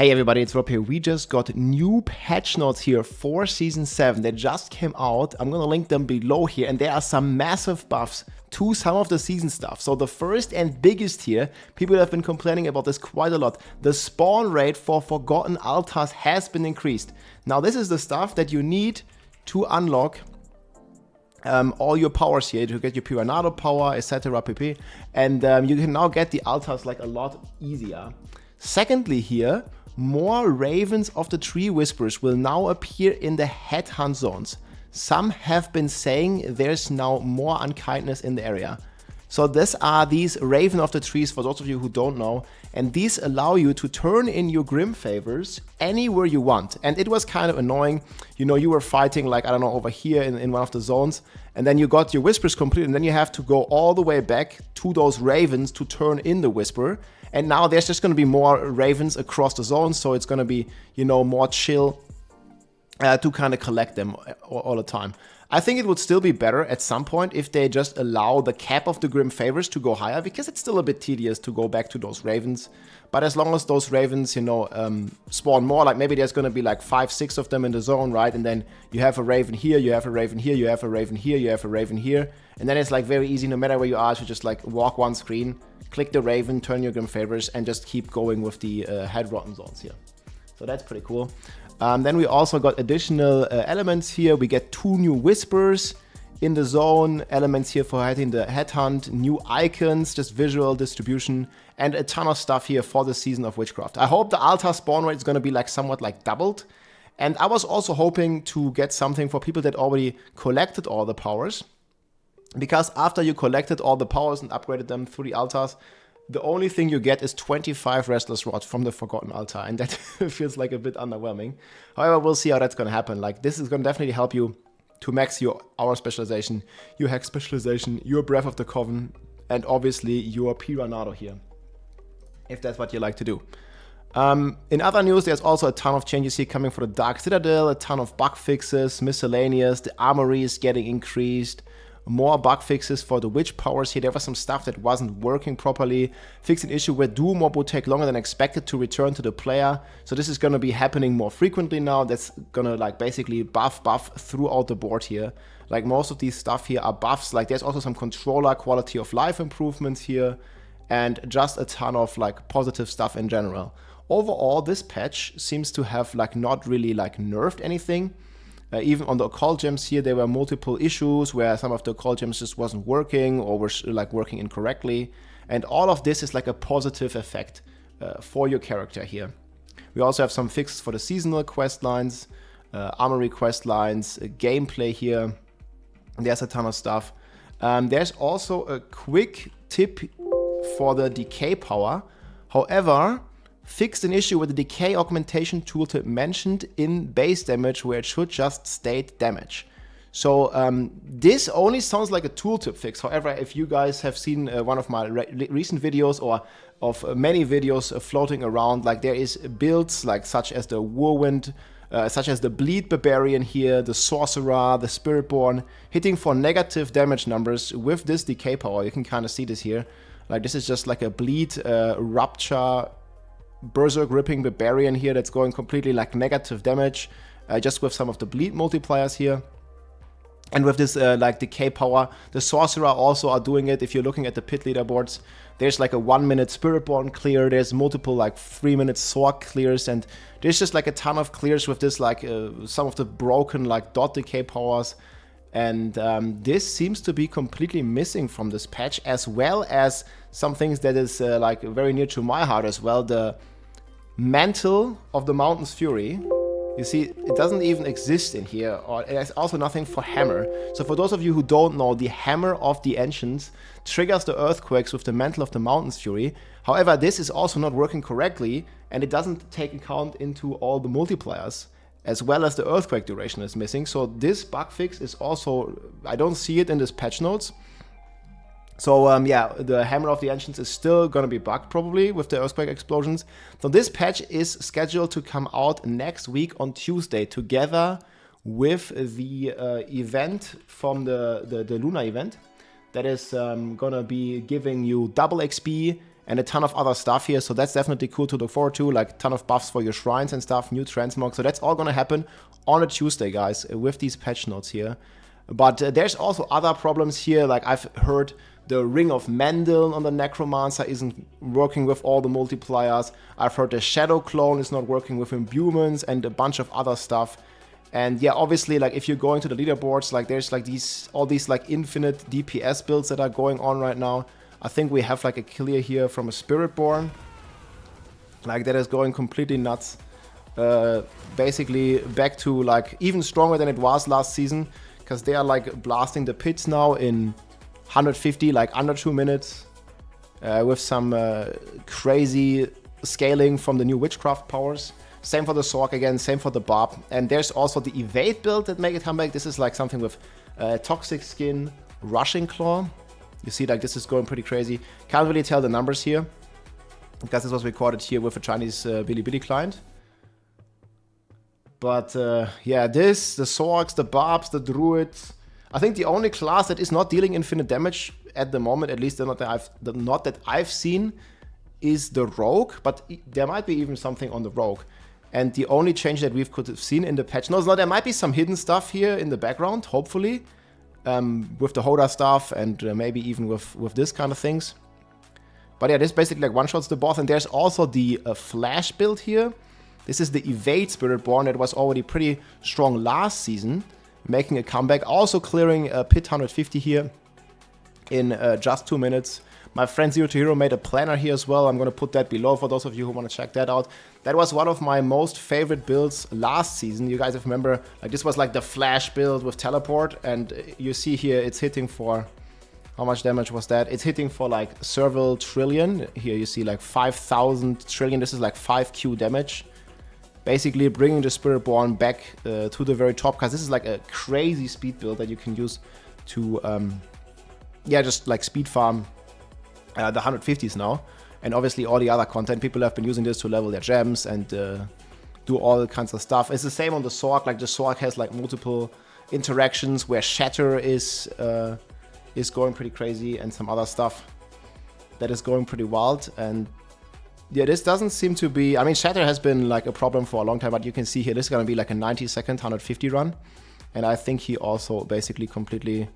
Hey everybody, it's Rob here. We just got new patch notes here for Season 7. They just came out. I'm gonna link them below here, and there are some massive buffs to some of the season stuff. So the first and biggest here, people have been complaining about this quite a lot. The spawn rate for Forgotten Altars has been increased. Now this is the stuff that you need to unlock all your powers here, to get your Piranado power, etc. pp. And you can now get the altars like a lot easier. Secondly here, more Ravens of the Tree Whisperers will now appear in the headhunt zones. Some have been saying there's now more unkindness in the area. So these are these Raven of the Trees, for those of you who don't know, and these allow you to turn in your Grim favors anywhere you want. And it was kind of annoying, you know, you were fighting like, I don't know, over here in one of the zones, and then you got your Whispers complete, and then you have to go all the way back to those Ravens to turn in the Whisper. And now there's just going to be more Ravens across the zones, so it's going to be, you know, more chill to kind of collect them all the time. I think it would still be better at some point if they just allow the cap of the Grim Favors to go higher, because it's still a bit tedious to go back to those Ravens. But as long as those Ravens, you know, spawn more, like maybe there's going to be like 5, 6 of them in the zone, right? And then you have a Raven here, you have a Raven here, you have a Raven here, you have a Raven here. And then it's like very easy, no matter where you are, to just like walk one screen, click the Raven, turn your Grim Favors, and just keep going with the head rotten zones here. So that's pretty cool. Then we also got additional elements here. We get 2 new Whispers in the zone, elements here for hitting the headhunt, new icons, just visual distribution, and a ton of stuff here for the Season of Witchcraft. I hope the altar spawn rate is going to be like somewhat like doubled. And I was also hoping to get something for people that already collected all the powers. Because after you collected all the powers and upgraded them through the altars, the only thing you get is 25 Restless Rods from the Forgotten Altar, and that feels like a bit underwhelming. However, we'll see how that's going to happen. Like, this is going to definitely help you to max your Aura specialization, your Hex specialization, your Breath of the Coven, and obviously your Piranado here, if that's what you like to do. In other news, there's also a ton of changes here coming for the Dark Citadel, a ton of bug fixes, miscellaneous, the armory is getting increased, more bug fixes for the witch powers here. There was some stuff that wasn't working properly. Fixed an issue where Doom Mob would take longer than expected to return to the player. So this is going to be happening more frequently now. That's going to like basically buff throughout the board here. Like most of these stuff here are buffs. Like there's also some controller quality of life improvements here. And just a ton of like positive stuff in general. Overall, this patch seems to have like not really like nerfed anything. Even on the occult gems here, there were multiple issues where some of the occult gems just wasn't working or were like working incorrectly. And all of this is like a positive effect for your character here. We also have some fixes for the seasonal quest lines, armory quest lines, gameplay here. There's a ton of stuff. There's also a quick tip for the decay power. However, fixed an issue with the decay augmentation tooltip mentioned in base damage where it should just state damage. So this only sounds like a tooltip fix. However, if you guys have seen one of my recent videos or of many videos floating around, like there is builds like such as the Whirlwind, such as the Bleed Barbarian here, the Sorcerer, the Spiritborn, hitting for negative damage numbers with this decay power. You can kind of see this here. Like this is just like a Bleed, Rupture, Berserk Ripping Barbarian here that's going completely like negative damage, just with some of the bleed multipliers here. And with this like decay power, the Sorcerer also are doing it. If you're looking at the pit leaderboards, there's like a 1-minute Spiritborn clear, there's multiple like 3-minute Sword clears, and there's just like a ton of clears with this like some of the broken like dot decay powers. And this seems to be completely missing from this patch, as well as some things that is like very near to my heart as well. The Mantle of the Mountain's Fury. You see, it doesn't even exist in here, or there's also nothing for Hammer. So for those of you who don't know, the Hammer of the Ancients triggers the earthquakes with the Mantle of the Mountain's Fury. However, this is also not working correctly, and it doesn't take account into all the multipliers, as well as the earthquake duration is missing. So this bug fix is also, I don't see it in this patch notes. So yeah, the Hammer of the Ancients is still gonna be bugged probably with the earthquake explosions. So this patch is scheduled to come out next week on Tuesday, together with the event from the Lunar event. That is gonna be giving you double XP and a ton of other stuff here, so that's definitely cool to look forward to, like a ton of buffs for your shrines and stuff, new transmog, so that's all gonna happen on a Tuesday, guys, with these patch notes here. But there's also other problems here, like I've heard the Ring of Mendel on the Necromancer isn't working with all the multipliers. I've heard the Shadow Clone is not working with imbuements and a bunch of other stuff. And yeah, obviously, like if you're going to the leaderboards, like there's like all these like infinite DPS builds that are going on right now. I think we have like a clear here from a Spiritborn, like that is going completely nuts. Basically back to like even stronger than it was last season, because they are like blasting the pits now in 150, like under 2 minutes, with some crazy scaling from the new witchcraft powers. Same for the Sork again, same for the Barb. And there's also the Evade build that make it come back. This is like something with Toxic Skin, Rushing Claw. You see, like this is going pretty crazy. Can't really tell the numbers here, because this was recorded here with a Chinese Bilibili client. But yeah, the Sorks, the Barbs, the Druids. I think the only class that is not dealing infinite damage at the moment, at least not that I've seen, is the Rogue. But there might be even something on the Rogue. And the only change that we could have seen in the patch notes, now there might be some hidden stuff here in the background, hopefully, with the Hoda stuff and maybe even with this kind of things. But yeah, this basically like one-shots the boss. And there's also the Flash build here. This is the Evade Spiritborn that was already pretty strong last season, making a comeback. Also clearing Pit 150 here in just 2 minutes. My friend Zero to Hero made a planner here as well. I'm going to put that below for those of you who want to check that out. That was one of my most favorite builds last season. You guys remember, like this was like the Flash build with teleport. And you see here it's hitting for, how much damage was that? It's hitting for like several trillion. Here you see like 5,000 trillion. This is like 5Q damage. Basically bringing the Spiritborn back to the very top, because this is like a crazy speed build that you can use to, yeah, just like speed farm the 150s now. And obviously all the other content, people have been using this to level their gems and do all kinds of stuff. It's the same on the Sork, like the Sork has like multiple interactions where Shatter is going pretty crazy, and some other stuff that is going pretty wild. And yeah, this doesn't seem to be, I mean, Shatter has been like a problem for a long time, but you can see here, this is going to be like a 90-second 150 run. And I think he also basically completely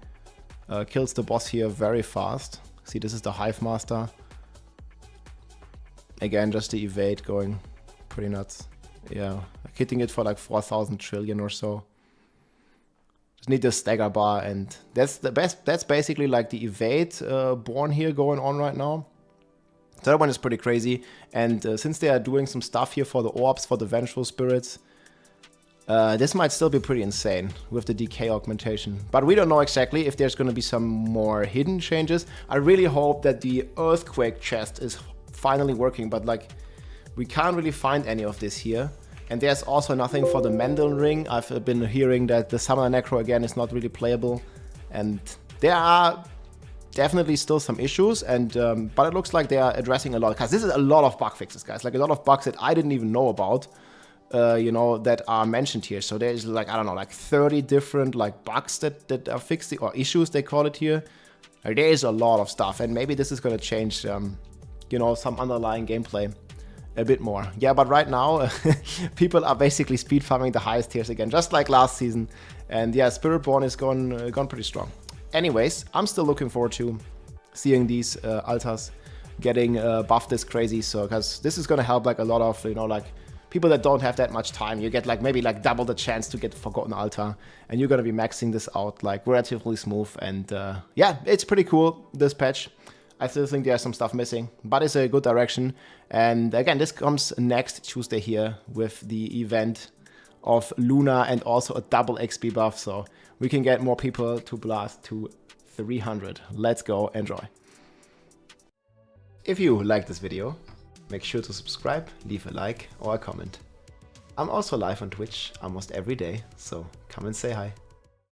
kills the boss here very fast. See, this is the Hive Master. Again, just the Evade going pretty nuts. Yeah, hitting it for like 4,000 trillion or so. Just need the stagger bar, and that's the best. That's basically like the Evade born here going on right now. So that one is pretty crazy. And since they are doing some stuff here for the orbs, for the Vengeful Spirits, this might still be pretty insane with the decay augmentation. But we don't know exactly if there's going to be some more hidden changes. I really hope that the Earthquake chest is finally working, but like we can't really find any of this here. And there's also nothing for the Mendel ring. I've been hearing that the Summoner Necro again is not really playable. And there are definitely still some issues, and but it looks like they are addressing a lot, because this is a lot of bug fixes, guys. Like a lot of bugs that I didn't even know about. You know, that are mentioned here. So there's like, I don't know, like 30 different like bugs that are fixed, or issues they call it here. Like, there is a lot of stuff, and maybe this is going to change, you know, some underlying gameplay a bit more. Yeah, but right now, people are basically speed farming the highest tiers again, just like last season. And yeah, Spiritborn is gone pretty strong. Anyways, I'm still looking forward to seeing these altars getting buffed this crazy. So, because this is going to help like a lot of, you know, like people that don't have that much time. You get like maybe like double the chance to get Forgotten Altar, and you're going to be maxing this out like relatively smooth. And yeah, it's pretty cool, this patch. I still think there's some stuff missing, but it's a good direction. And again, this comes next Tuesday here with the event of Luna and also a double XP buff, so we can get more people to blast to 300. Let's go, enjoy. If you like this video, make sure to subscribe, leave a like or a comment. I'm also live on Twitch almost every day, so come and say hi.